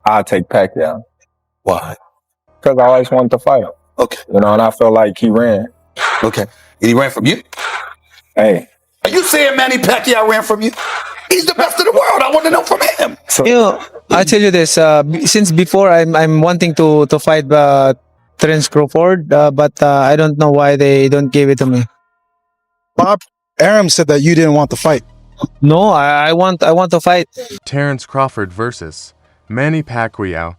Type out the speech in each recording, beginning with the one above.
I take Pacquiao. Why? Because I always wanted to fight him. Okay. And I felt like he ran. Okay. And he ran from you? Hey. Are you saying Manny Pacquiao ran from you? He's the best in the world. I want to know from him. So, I tell you this. Since before, I'm wanting to fight Terence Crawford, but I don't know why they don't give it to me. Bob Arum said that you didn't want the fight. No, I want to fight. Terence Crawford versus Manny Pacquiao.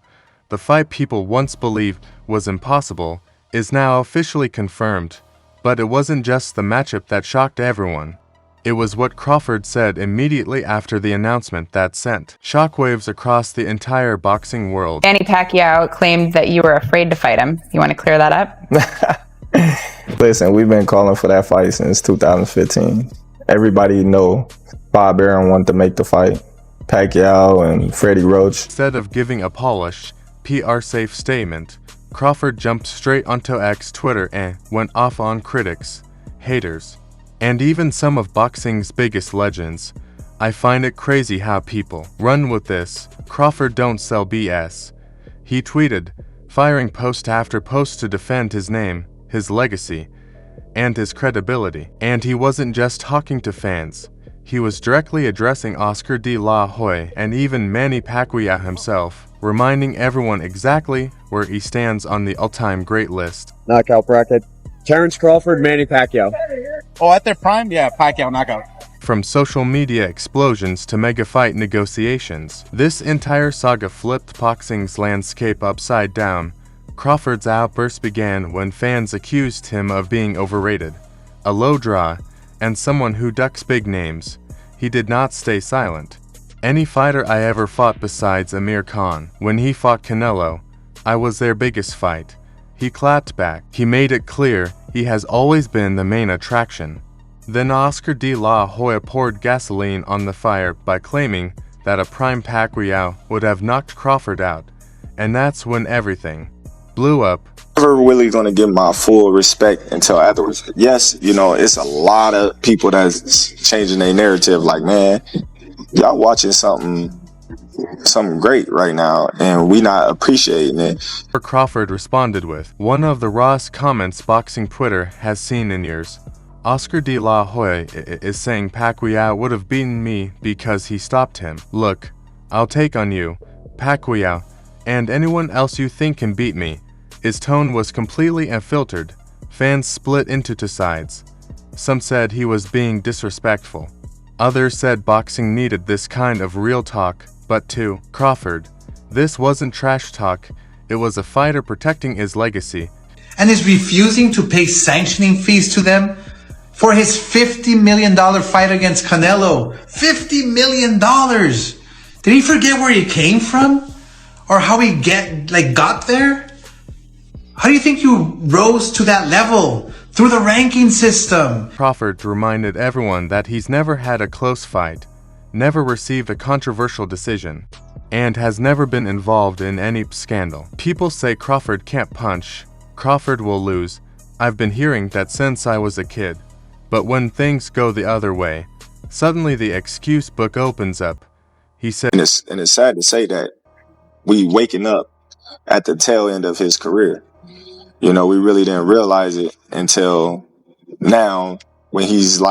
The fight people once believed was impossible is now officially confirmed. But it wasn't just the matchup that shocked everyone. It was what Crawford said immediately after the announcement that sent shockwaves across the entire boxing world. Manny Pacquiao claimed that you were afraid to fight him. You want to clear that up? Listen, we've been calling for that fight since 2015. Everybody know Bob Arum wanted to make the fight. Pacquiao and Freddie Roach. Instead of giving a polished, PR-safe statement, Crawford jumped straight onto X Twitter and went off on critics, haters, and even some of boxing's biggest legends. I find it crazy how people run with this. Crawford don't sell BS. He tweeted, firing post after post to defend his name, his legacy, and his credibility. And he wasn't just talking to fans. He was directly addressing Oscar de la Hoya and even Manny Pacquiao himself, reminding everyone exactly where he stands on the all-time great list. Knockout bracket. Terence Crawford, Manny Pacquiao. Oh, at their prime? Yeah, Pacquiao knockout. From social media explosions to mega fight negotiations, this entire saga flipped boxing's landscape upside down. Crawford's outburst began when fans accused him of being overrated, a low draw, and someone who ducks big names. He did not stay silent. Any fighter I ever fought besides Amir Khan, when he fought Canelo, I was their biggest fight. He clapped back. He made it clear he has always been the main attraction. Then Oscar de la Hoya poured gasoline on the fire by claiming that a prime Pacquiao would have knocked Crawford out. And that's when everything blew up. Never really gonna give my full respect until afterwards. Yes, it's a lot of people that's changing their narrative. Like, man, y'all watching something great right now, and we not appreciating it. Crawford responded with one of the rawest comments boxing Twitter has seen in years. Oscar de la Hoya is saying Pacquiao would have beaten me because he stopped him. Look, I'll take on you, Pacquiao, and anyone else you think can beat me. His tone was completely unfiltered. Fans split into two sides. Some said he was being disrespectful. Others said boxing needed this kind of real talk. But to Crawford, this wasn't trash talk. It was a fighter protecting his legacy. And is refusing to pay sanctioning fees to them for his $50 million fight against Canelo. $50 million! Did he forget where he came from? Or how he got there? How do you think you rose to that level? Through the ranking system. Crawford reminded everyone that he's never had a close fight, never received a controversial decision, and has never been involved in any scandal. People say Crawford can't punch, Crawford will lose. I've been hearing that since I was a kid. But when things go the other way, suddenly the excuse book opens up. He said, and it's sad to say that we waking up at the tail end of his career. We really didn't realize it until now when he's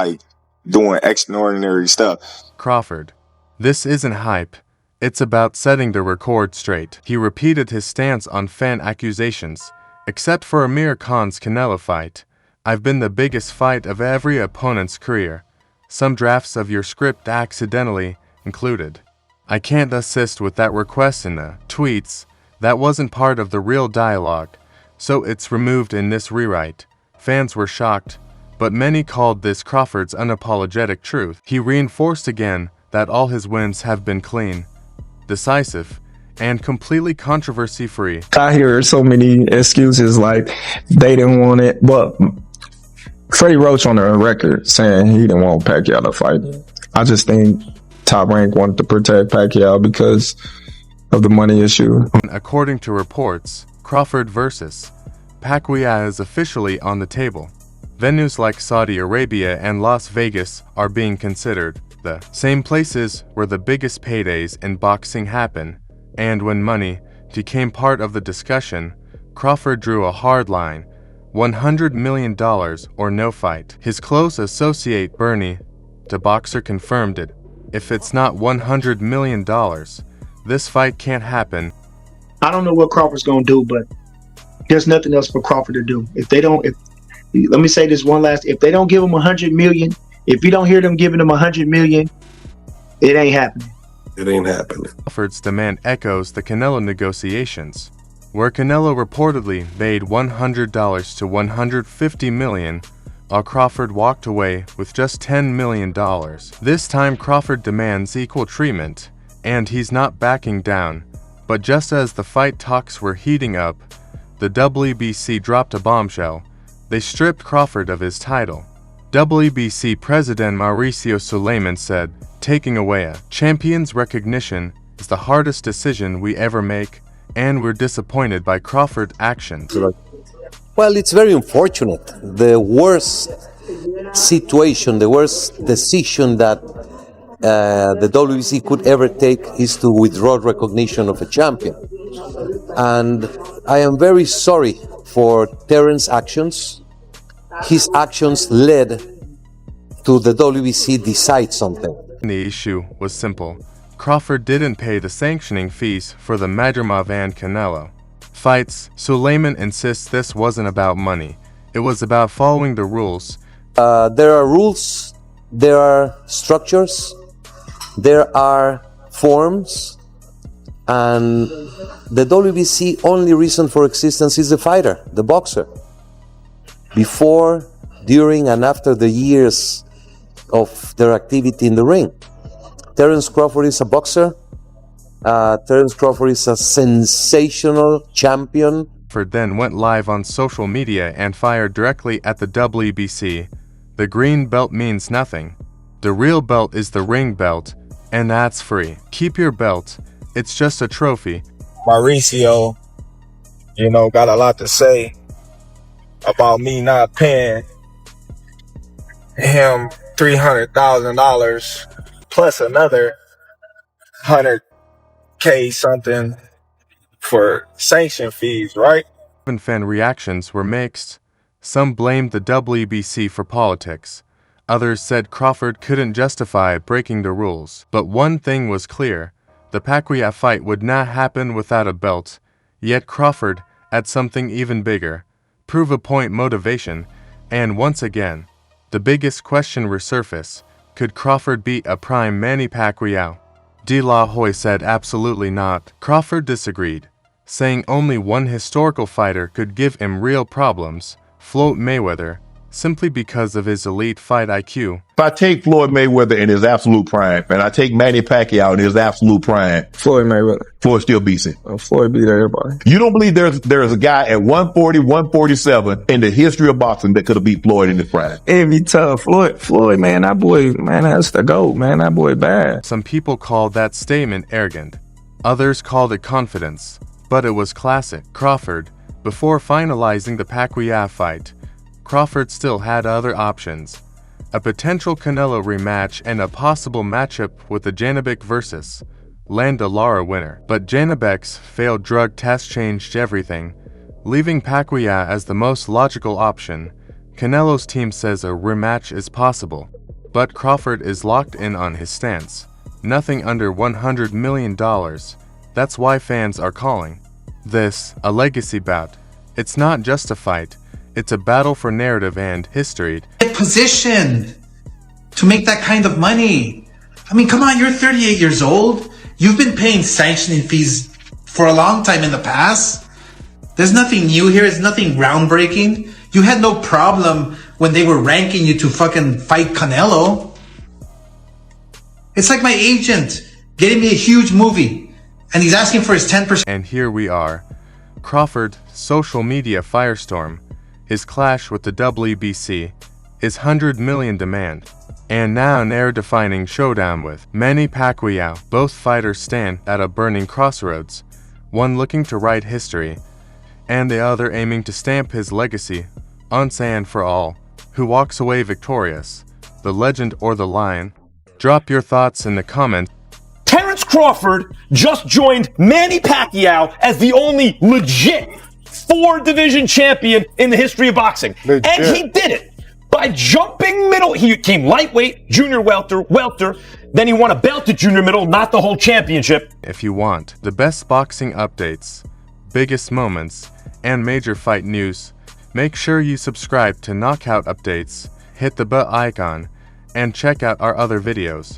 doing extraordinary stuff. Crawford, this isn't hype. It's about setting the record straight. He repeated his stance on fan accusations. Except for Amir Khan's Canelo fight, I've been the biggest fight of every opponent's career. Some drafts of your script accidentally included. I can't assist with that request in the tweets. That wasn't part of the real dialogue. So it's removed in this rewrite. Fans were shocked, but many called this Crawford's unapologetic truth. He reinforced again that all his wins have been clean, decisive, and completely controversy-free. I hear so many excuses like they didn't want it, but Freddie Roach on the record saying he didn't want Pacquiao to fight. I just think Top Rank wanted to protect Pacquiao because of the money issue. According to reports, Crawford versus Pacquiao is officially on the table. Venues like Saudi Arabia and Las Vegas are being considered, the same places where the biggest paydays in boxing happen. And when money became part of the discussion, Crawford drew a hard line. $100 million or no fight. His close associate Bernie, the boxer, confirmed it. If it's not $100 million, this fight can't happen. I don't know what Crawford's gonna do, but there's nothing else for Crawford to do. Let me say this one last, if they don't give him 100 million, if you don't hear them giving him 100 million, it ain't happening. It ain't happening. Crawford's demand echoes the Canelo negotiations, where Canelo reportedly made $100 to $150 million, while Crawford walked away with just $10 million. This time Crawford demands equal treatment, and he's not backing down. But just as the fight talks were heating up, the WBC dropped a bombshell. They stripped Crawford of his title. WBC President Mauricio Suleiman said, "Taking away a champion's recognition is the hardest decision we ever make, and we're disappointed by Crawford's actions." Well, it's very unfortunate. The worst situation, the worst decision that the WBC could ever take is to withdraw recognition of a champion. And I am very sorry for Terrence's actions. His actions led to the WBC decide something. The issue was simple. Crawford didn't pay the sanctioning fees for the Madrimov and Canelo fights. Suleiman insists this wasn't about money. It was about following the rules. There are rules, there are structures, there are forms, and the WBC only reason for existence is the fighter, the boxer. Before, during, and after the years of their activity in the ring. Terence Crawford is a boxer. Terence Crawford is a sensational champion. Crawford then went live on social media and fired directly at the WBC. The green belt means nothing. The real belt is the ring belt, and that's free. Keep your belt. It's just a trophy. Mauricio, got a lot to say about me not paying him $300,000 plus another $100K something for sanction fees, right? Fan reactions were mixed. Some blamed the WBC for politics. Others said Crawford couldn't justify breaking the rules. But one thing was clear. The Pacquiao fight would not happen without a belt. Yet Crawford had something even bigger. Prove a point motivation. And once again, the biggest question resurfaced. Could Crawford beat a prime Manny Pacquiao? De La Hoya said absolutely not. Crawford disagreed, saying only one historical fighter could give him real problems, Floyd Mayweather, simply because of his elite fight IQ. If I take Floyd Mayweather in his absolute prime, and I take Manny Pacquiao in his absolute prime, Floyd Mayweather. Floyd still beats him. Floyd beat everybody. You don't believe there's a guy at 140, 147 in the history of boxing that could have beat Floyd in his prime? It'd be tough. Floyd, man, that boy, man, that's the GOAT, man. That boy bad. Some people called that statement arrogant. Others called it confidence. But it was classic. Crawford, before finalizing the Pacquiao fight, Crawford still had other options. A potential Canelo rematch and a possible matchup with the Janibek versus Landa Lara winner. But Janibek's failed drug test changed everything, leaving Pacquiao as the most logical option. Canelo's team says a rematch is possible, but Crawford is locked in on his stance. Nothing under $100 million. That's why fans are calling this a legacy bout. It's not just a fight. It's a battle for narrative and history. Get positioned to make that kind of money. I mean, come on, you're 38 years old. You've been paying sanctioning fees for a long time in the past. There's nothing new here. It's nothing groundbreaking. You had no problem when they were ranking you to fucking fight Canelo. It's like my agent getting me a huge movie and he's asking for his 10%. And here we are. Crawford, social media firestorm. His clash with the WBC, his $100 million demand, and now an era-defining showdown with Manny Pacquiao. Both fighters stand at a burning crossroads, one looking to write history, and the other aiming to stamp his legacy on sand for all. Who walks away victorious, the legend or the lion? Drop your thoughts in the comments. Terence Terence Crawford just joined Manny Pacquiao as the only legit 4-division champion in the history of boxing. Legit. And he did it by jumping middle. He came lightweight, junior welter, then he won a belt at junior middle, not the whole championship. If you want the best boxing updates, biggest moments, and major fight news, make sure you subscribe to Knockout Updates, hit the bell icon, and check out our other videos.